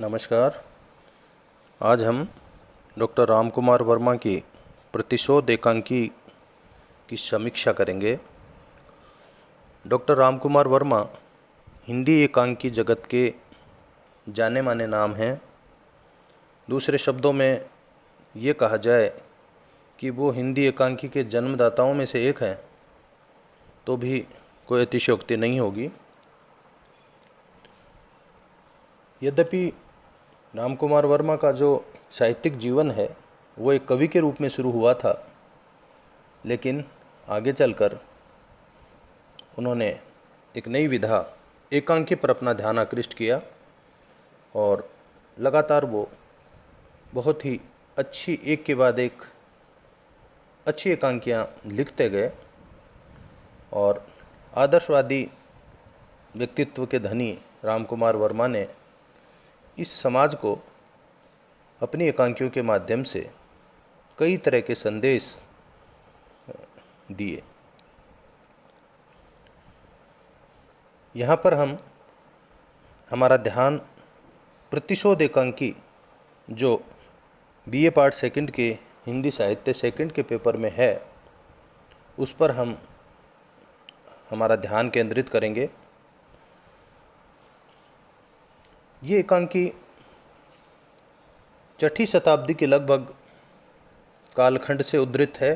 नमस्कार। आज हम डॉक्टर रामकुमार वर्मा की प्रतिशोध एकांकी की समीक्षा करेंगे। डॉक्टर रामकुमार वर्मा हिंदी एकांकी जगत के जाने माने नाम हैं। दूसरे शब्दों में ये कहा जाए कि वो हिंदी एकांकी के जन्मदाताओं में से एक हैं, तो भी कोई अतिशयोक्ति नहीं होगी। यद्यपि रामकुमार वर्मा का जो साहित्यिक जीवन है वो एक कवि के रूप में शुरू हुआ था, लेकिन आगे चलकर उन्होंने एक नई विधा एकांकी पर अपना ध्यान आकृष्ट किया और लगातार वो बहुत ही अच्छी एक के बाद एक अच्छी एकांकियाँ लिखते गए और आदर्शवादी व्यक्तित्व के धनी रामकुमार वर्मा ने इस समाज को अपनी एकांकियों के माध्यम से कई तरह के संदेश दिए। यहाँ पर हमारा ध्यान प्रतिशोध एकांकी जो बीए पार्ट सेकंड के हिंदी साहित्य सेकंड के पेपर में है, उस पर हमारा ध्यान केंद्रित करेंगे। ये एकांकी 6ठी शताब्दी के लगभग कालखंड से उद्धृत है,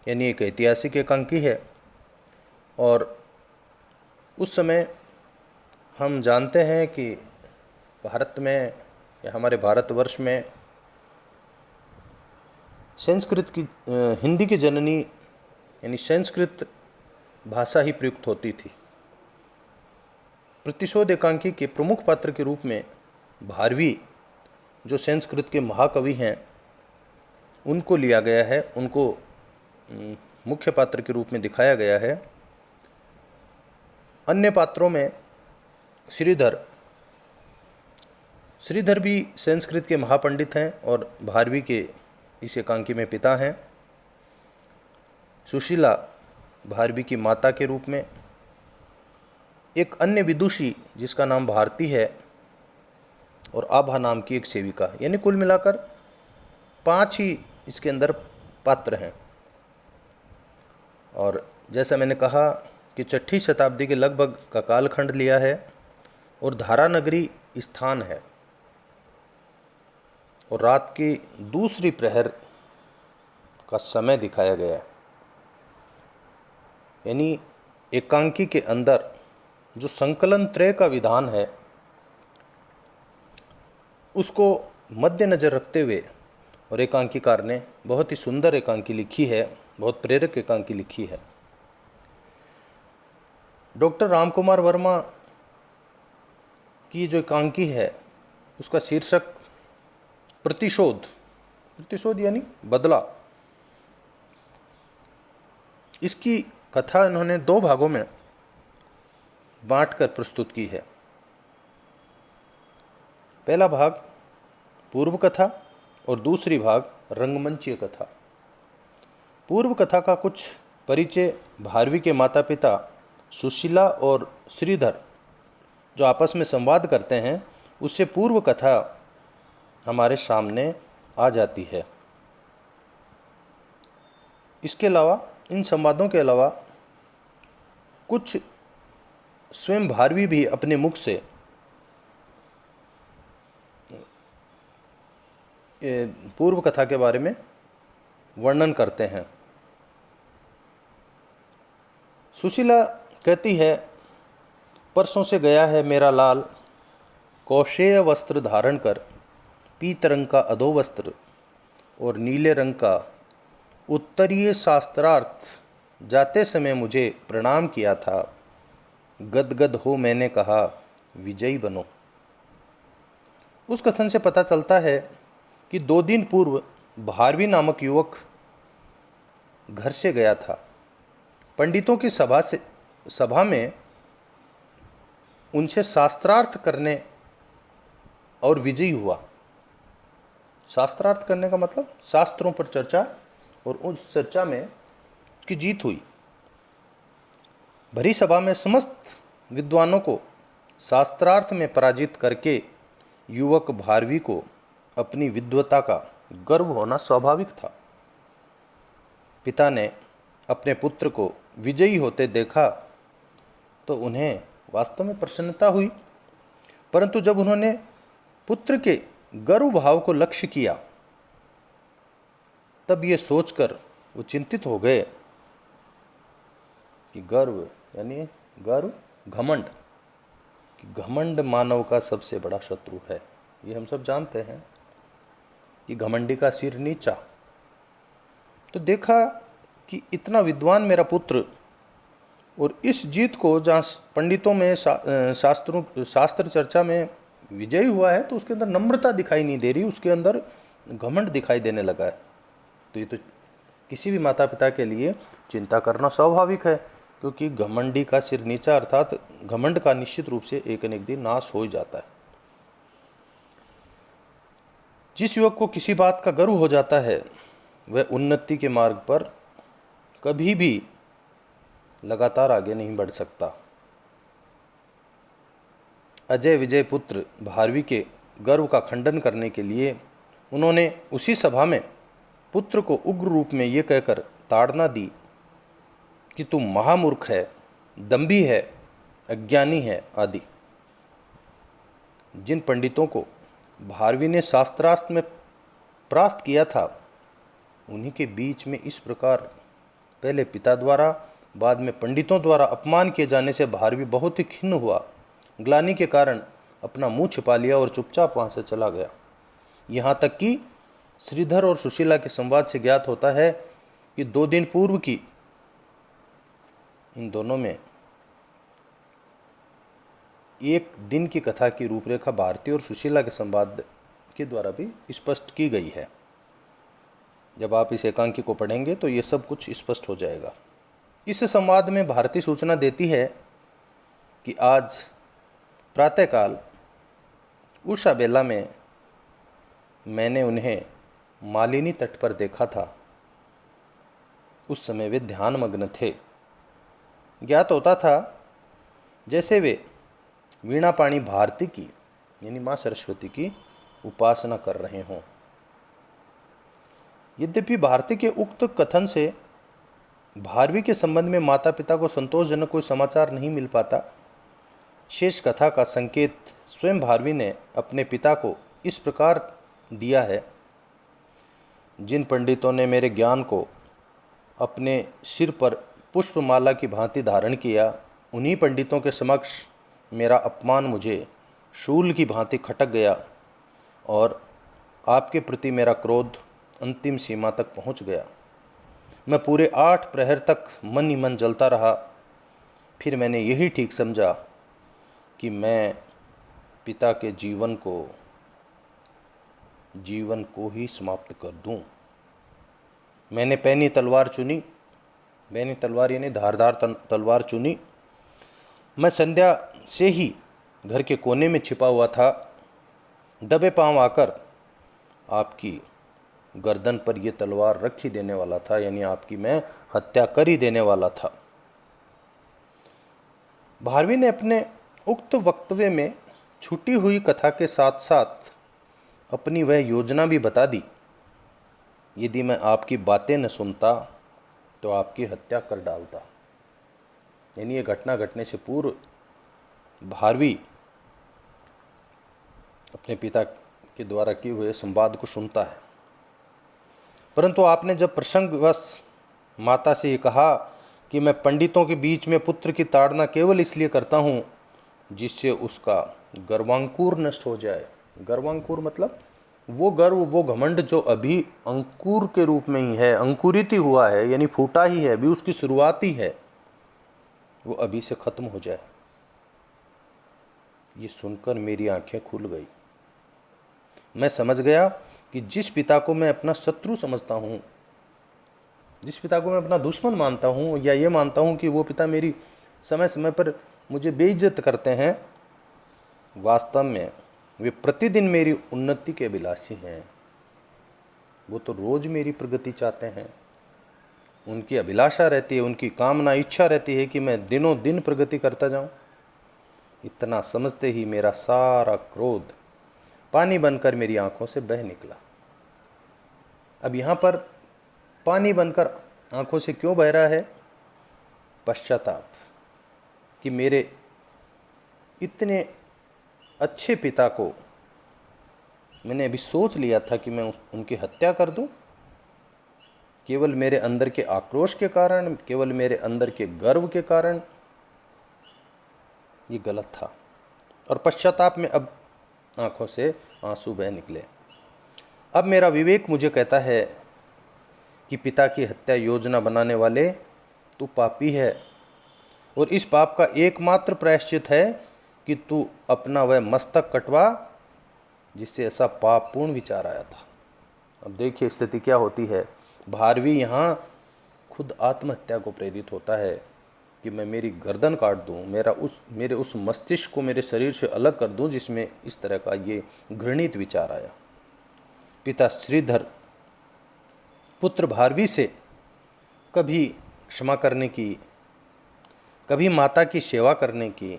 यानी एक ऐतिहासिक एकांकी है। और उस समय हम जानते हैं कि भारत में या हमारे भारतवर्ष में संस्कृत की हिंदी की जननी यानी संस्कृत भाषा ही प्रयुक्त होती थी। प्रतिशोध एकांकी के प्रमुख पात्र के रूप में भारवी, जो संस्कृत के महाकवि हैं, उनको लिया गया है, उनको मुख्य पात्र के रूप में दिखाया गया है। अन्य पात्रों में श्रीधर भी संस्कृत के महापंडित हैं और भारवी के इस एकांकी में पिता हैं। सुशीला भारवी की माता के रूप में, एक अन्य विदुषी जिसका नाम भारती है और आभा नाम की एक सेविका, यानी कुल मिलाकर 5 ही इसके अंदर पात्र हैं। और जैसा मैंने कहा कि 6ठी शताब्दी के लगभग का कालखंड लिया है और धारा नगरी स्थान है और रात की दूसरी प्रहर का समय दिखाया गया है। यानी एकांकी के अंदर जो संकलन त्रय का विधान है उसको मद्देनज़र रखते हुए और एकांकीकार ने बहुत ही सुंदर एकांकी लिखी है, बहुत प्रेरक एकांकी लिखी है। डॉक्टर रामकुमार वर्मा की जो एकांकी है उसका शीर्षक प्रतिशोध यानी बदला। इसकी कथा इन्होंने 2 भागों में बांटकर प्रस्तुत की है। पहला भाग पूर्व कथा और दूसरी भाग रंगमंचीय कथा। पूर्व कथा का कुछ परिचय भारवी के माता पिता सुशीला और श्रीधर जो आपस में संवाद करते हैं, उससे पूर्व कथा हमारे सामने आ जाती है। इसके अलावा, इन संवादों के अलावा, कुछ स्वयं भारवी भी अपने मुख से पूर्व कथा के बारे में वर्णन करते हैं। सुशीला कहती है, परसों से गया है मेरा लाल, कौशेय वस्त्र धारण कर, पीत रंग का अधो वस्त्र और नीले रंग का उत्तरीय शास्त्रार्थ, जाते समय मुझे प्रणाम किया था। गदगद हो मैंने कहा, विजयी बनो। उस कथन से पता चलता है कि 2 दिन पूर्व भारवी नामक युवक घर से गया था। पंडितों की सभा में उनसे शास्त्रार्थ करने और विजयी हुआ। शास्त्रार्थ करने का मतलब शास्त्रों पर चर्चा, और उस चर्चा में की जीत हुई। भरी सभा में समस्त विद्वानों को शास्त्रार्थ में पराजित करके युवक भारवी को अपनी विद्वता का गर्व होना स्वाभाविक था। पिता ने अपने पुत्र को विजयी होते देखा तो उन्हें वास्तव में प्रसन्नता हुई, परंतु जब उन्होंने पुत्र के गर्व भाव को लक्ष्य किया तब ये सोचकर वो चिंतित हो गए कि गर्व यानी गर्व, घमंड, कि घमंड मानव का सबसे बड़ा शत्रु है। ये हम सब जानते हैं कि घमंडी का सिर नीचा। तो देखा कि इतना विद्वान मेरा पुत्र, और इस जीत को जहाँ पंडितों में शास्त्र चर्चा में विजयी हुआ है तो उसके अंदर नम्रता दिखाई नहीं दे रही, उसके अंदर घमंड दिखाई देने लगा है। तो ये तो किसी भी माता पिता के लिए चिंता करना स्वाभाविक है, क्योंकि घमंडी का सिर नीचा अर्थात घमंड का निश्चित रूप से एक न एक दिन नाश हो ही जाता है। जिस युवक को किसी बात का गर्व हो जाता है वह उन्नति के मार्ग पर कभी भी लगातार आगे नहीं बढ़ सकता। अजय विजय पुत्र भारवी के गर्व का खंडन करने के लिए उन्होंने उसी सभा में पुत्र को उग्र रूप में ये कहकर ताड़ना दी कि तू महामूर्ख है, दंभी है, अज्ञानी है आदि। जिन पंडितों को भारवी ने शास्त्रास्त्र में परास्त किया था उन्हीं के बीच में इस प्रकार पहले पिता द्वारा बाद में पंडितों द्वारा अपमान किए जाने से भारवी बहुत ही खिन्न हुआ। ग्लानि के कारण अपना मुंह छिपा लिया और चुपचाप वहां से चला गया। यहाँ तक कि श्रीधर और सुशीला के संवाद से ज्ञात होता है कि 2 दिन पूर्व की इन दोनों में एक दिन की कथा की रूपरेखा भारती और सुशीला के संवाद के द्वारा भी स्पष्ट की गई है। जब आप इस एकांकी को पढ़ेंगे तो ये सब कुछ स्पष्ट हो जाएगा। इस संवाद में भारती सूचना देती है कि आज प्रातःकाल उषा बेला में मैंने उन्हें मालिनी तट पर देखा था। उस समय वे ध्यानमग्न थे। ज्ञात होता था जैसे वे वीणापाणी भारती की यानी माँ सरस्वती की उपासना कर रहे हों। यद्यपि भारती के उक्त कथन से भारवी के संबंध में माता पिता को संतोषजनक कोई समाचार नहीं मिल पाता, शेष कथा का संकेत स्वयं भारवी ने अपने पिता को इस प्रकार दिया है। जिन पंडितों ने मेरे ज्ञान को अपने सिर पर पुष्पमाला की भांति धारण किया, उन्हीं पंडितों के समक्ष मेरा अपमान मुझे शूल की भांति खटक गया और आपके प्रति मेरा क्रोध अंतिम सीमा तक पहुंच गया। मैं पूरे 8 प्रहर तक मन ही मन जलता रहा। फिर मैंने यही ठीक समझा कि मैं पिता के जीवन को ही समाप्त कर दूं। मैंने पैनी तलवार चुनी, पैनी तलवार यानी धारदार तलवार चुनी। मैं संध्या से ही घर के कोने में छिपा हुआ था। दबे पांव आकर आपकी गर्दन पर यह तलवार रख ही देने वाला था, यानी आपकी मैं हत्या कर ही देने वाला था। भारवी ने अपने उक्त वक्तव्य में छुटी हुई कथा के साथ साथ अपनी वह योजना भी बता दी। यदि मैं आपकी बातें न सुनता तो आपकी हत्या कर डालता। यानी ये घटना घटने से पूर्व भारवी अपने पिता के द्वारा किए हुए संवाद को सुनता है। परंतु आपने जब प्रसंगवश माता से ये कहा कि मैं पंडितों के बीच में पुत्र की ताड़ना केवल इसलिए करता हूँ जिससे उसका गर्वांकुर नष्ट हो जाए। गर्वांकुर मतलब वो गर्व, वो घमंड जो अभी अंकुर के रूप में ही है, अंकुरित ही हुआ है, यानी फूटा ही है, अभी उसकी शुरुआत ही है, वो अभी से खत्म हो जाए। ये सुनकर मेरी आंखें खुल गई। मैं समझ गया कि जिस पिता को मैं अपना शत्रु समझता हूँ, जिस पिता को मैं अपना दुश्मन मानता हूँ, या ये मानता हूँ कि वो पिता मेरी समय समय पर मुझे बेइज्जत करते हैं, वास्तव में वे प्रतिदिन मेरी उन्नति के अभिलाषी हैं। वो तो रोज मेरी प्रगति चाहते हैं। उनकी अभिलाषा रहती है, उनकी कामना इच्छा रहती है कि मैं दिनों दिन प्रगति करता जाऊं। इतना समझते ही मेरा सारा क्रोध पानी बनकर मेरी आंखों से बह निकला। अब यहाँ पर पानी बनकर आंखों से क्यों बह रहा है? पश्चाताप कि मेरे इतने अच्छे पिता को मैंने अभी सोच लिया था कि मैं उनकी हत्या कर दूं, केवल मेरे अंदर के आक्रोश के कारण, केवल मेरे अंदर के गर्व के कारण। ये गलत था और पश्चाताप में अब आंखों से आंसू बह निकले। अब मेरा विवेक मुझे कहता है कि पिता की हत्या योजना बनाने वाले तू पापी है और इस पाप का एकमात्र प्रायश्चित है कि तू अपना वह मस्तक कटवा जिससे ऐसा पापपूर्ण विचार आया था। अब देखिए स्थिति क्या होती है। भारवी यहाँ खुद आत्महत्या को प्रेरित होता है कि मैं मेरी गर्दन काट दूं, मेरे उस मस्तिष्क को मेरे शरीर से अलग कर दूं जिसमें इस तरह का ये घृणित विचार आया। पिता श्रीधर पुत्र भारवी से कभी क्षमा करने की, कभी माता की सेवा करने की,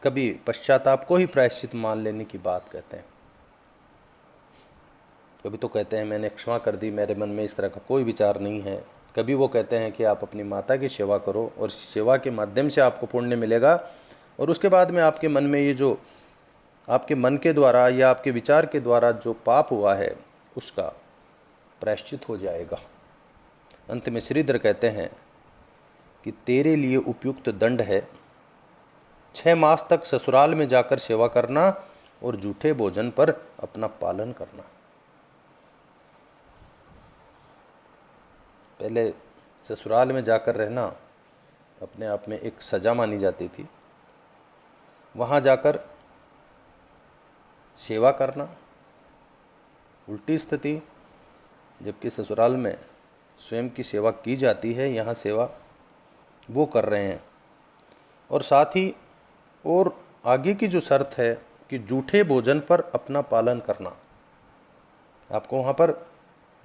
कभी पश्चाताप को ही प्रायश्चित मान लेने की बात कहते हैं। कभी तो कहते हैं मैंने क्षमा कर दी, मेरे मन में इस तरह का कोई विचार नहीं है। कभी वो कहते हैं कि आप अपनी माता की सेवा करो और सेवा के माध्यम से आपको पुण्य मिलेगा और उसके बाद में आपके मन में ये जो आपके मन के द्वारा या आपके विचार के द्वारा जो पाप हुआ है उसका प्रायश्चित हो जाएगा। अंत में श्रीधर कहते हैं कि तेरे लिए उपयुक्त दंड है 6 मास तक ससुराल में जाकर सेवा करना और झूठे भोजन पर अपना पालन करना। पहले ससुराल में जाकर रहना अपने आप में एक सज़ा मानी जाती थी। वहाँ जाकर सेवा करना उल्टी स्थिति, जबकि ससुराल में स्वयं की सेवा की जाती है, यहाँ सेवा वो कर रहे हैं। और साथ ही और आगे की जो शर्त है कि झूठे भोजन पर अपना पालन करना। आपको वहाँ पर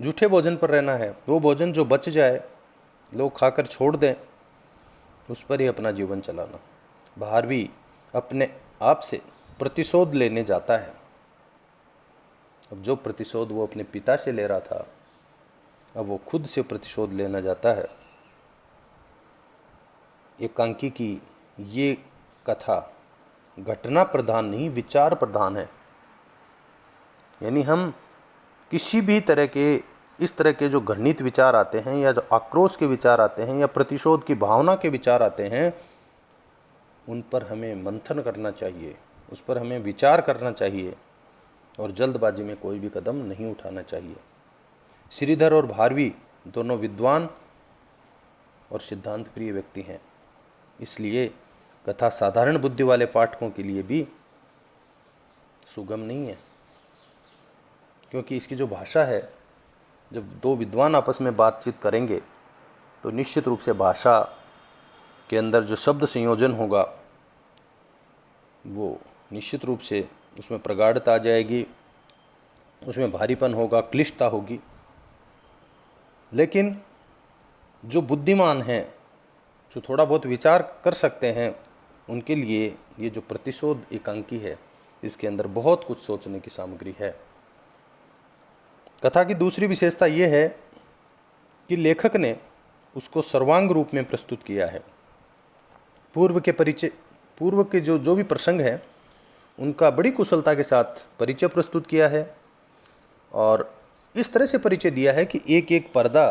झूठे भोजन पर रहना है। वो भोजन जो बच जाए लोग खाकर छोड़ दें, उस पर ही अपना जीवन चलाना। भारवी अपने आप से प्रतिशोध लेने जाता है। अब जो प्रतिशोध वो अपने पिता से ले रहा था, अब वो खुद से प्रतिशोध लेना जाता है। एकांकी की ये कथा घटना प्रधान नहीं, विचार प्रधान है। यानी हम किसी भी तरह के इस तरह के जो घृणित विचार आते हैं या जो आक्रोश के विचार आते हैं या प्रतिशोध की भावना के विचार आते हैं, उन पर हमें मंथन करना चाहिए, उस पर हमें विचार करना चाहिए और जल्दबाजी में कोई भी कदम नहीं उठाना चाहिए। श्रीधर और भारवी दोनों विद्वान और सिद्धांत प्रिय व्यक्ति हैं, इसलिए कथा साधारण बुद्धि वाले पाठकों के लिए भी सुगम नहीं है, क्योंकि इसकी जो भाषा है, जब दो विद्वान आपस में बातचीत करेंगे तो निश्चित रूप से भाषा के अंदर जो शब्द संयोजन होगा वो निश्चित रूप से उसमें प्रगाढ़ता आ जाएगी, उसमें भारीपन होगा, क्लिष्टता होगी। लेकिन जो बुद्धिमान हैं, जो थोड़ा बहुत विचार कर सकते हैं, उनके लिए ये जो प्रतिशोध एकांकी है, इसके अंदर बहुत कुछ सोचने की सामग्री है। कथा की दूसरी विशेषता ये है कि लेखक ने उसको सर्वांग रूप में प्रस्तुत किया है। पूर्व के जो भी प्रसंग हैं उनका बड़ी कुशलता के साथ परिचय प्रस्तुत किया है और इस तरह से परिचय दिया है कि एक एक पर्दा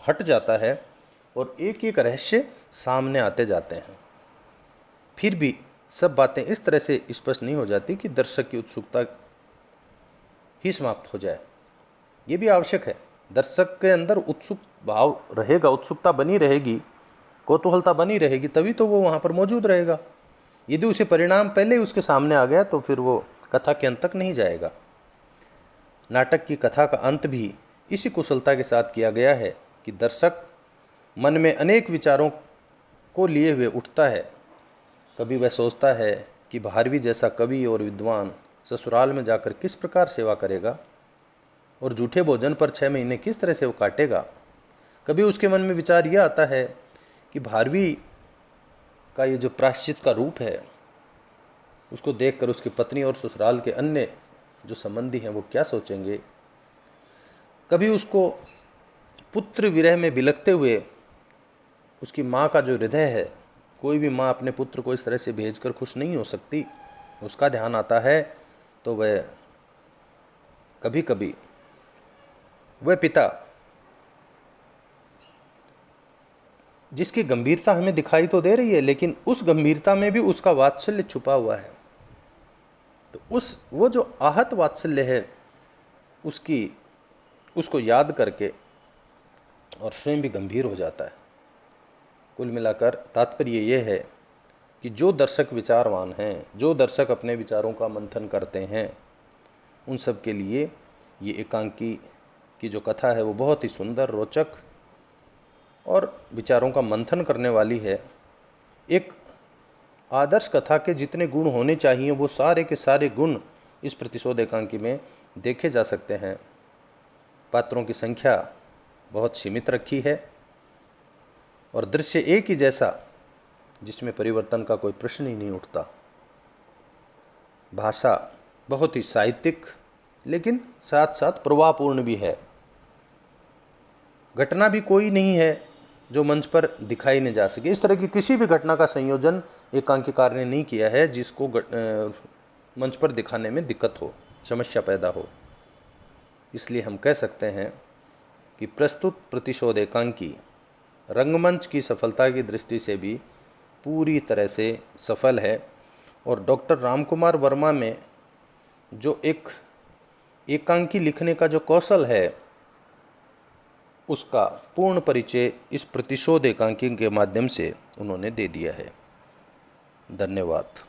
हट जाता है और एक एक रहस्य सामने आते जाते हैं। फिर भी सब बातें इस तरह से स्पष्ट नहीं हो जाती कि दर्शक की उत्सुकता ही समाप्त हो जाए। ये भी आवश्यक है। दर्शक के अंदर उत्सुक भाव रहेगा, उत्सुकता बनी रहेगी, कौतूहलता बनी रहेगी, तभी तो वो वहाँ पर मौजूद रहेगा। यदि उसे परिणाम पहले ही उसके सामने आ गया तो फिर वो कथा के अंत तक नहीं जाएगा। नाटक की कथा का अंत भी इसी कुशलता के साथ किया गया है कि दर्शक मन में अनेक विचारों को लिए हुए उठता है। कभी वह सोचता है कि भारवी जैसा कवि और विद्वान ससुराल में जाकर किस प्रकार सेवा करेगा और झूठे भोजन पर 6 महीने किस तरह से वो काटेगा। कभी उसके मन में विचार यह आता है कि भारवी का ये जो प्रायश्चित का रूप है, उसको देखकर उसकी पत्नी और ससुराल के अन्य जो संबंधी हैं वो क्या सोचेंगे। कभी उसको पुत्र विरह में बिलखते हुए उसकी माँ का जो हृदय है, कोई भी माँ अपने पुत्र को इस तरह से भेजकर खुश नहीं हो सकती, उसका ध्यान आता है, तो वह कभी कभी वह पिता जिसकी गंभीरता हमें दिखाई तो दे रही है, लेकिन उस गंभीरता में भी उसका वात्सल्य छुपा हुआ है। तो वो जो आहत वात्सल्य है उसको याद करके और स्वयं भी गंभीर हो जाता है। कुल मिलाकर तात्पर्य ये है कि जो दर्शक विचारवान हैं, जो दर्शक अपने विचारों का मंथन करते हैं, उन सब के लिए ये एकांकी की जो कथा है वो बहुत ही सुंदर, रोचक और विचारों का मंथन करने वाली है। एक आदर्श कथा के जितने गुण होने चाहिए वो सारे के सारे गुण इस प्रतिशोध एकांकी में देखे जा सकते हैं। पात्रों की संख्या बहुत सीमित रखी है और दृश्य एक ही जैसा, जिसमें परिवर्तन का कोई प्रश्न ही नहीं उठता। भाषा बहुत ही साहित्यिक लेकिन साथ साथ प्रवाहपूर्ण भी है। घटना भी कोई नहीं है जो मंच पर दिखाई नहीं जा सके। इस तरह की किसी भी घटना का संयोजन एकांकीकार ने नहीं किया है जिसको मंच पर दिखाने में दिक्कत हो, समस्या पैदा हो। इसलिए हम कह सकते हैं कि प्रस्तुत प्रतिशोध एकांकी रंगमंच की सफलता की दृष्टि से भी पूरी तरह से सफल है। और डॉक्टर रामकुमार वर्मा में जो एक एकांकी लिखने का जो कौशल है, उसका पूर्ण परिचय इस प्रतिशोध एकांकी के माध्यम से उन्होंने दे दिया है। धन्यवाद।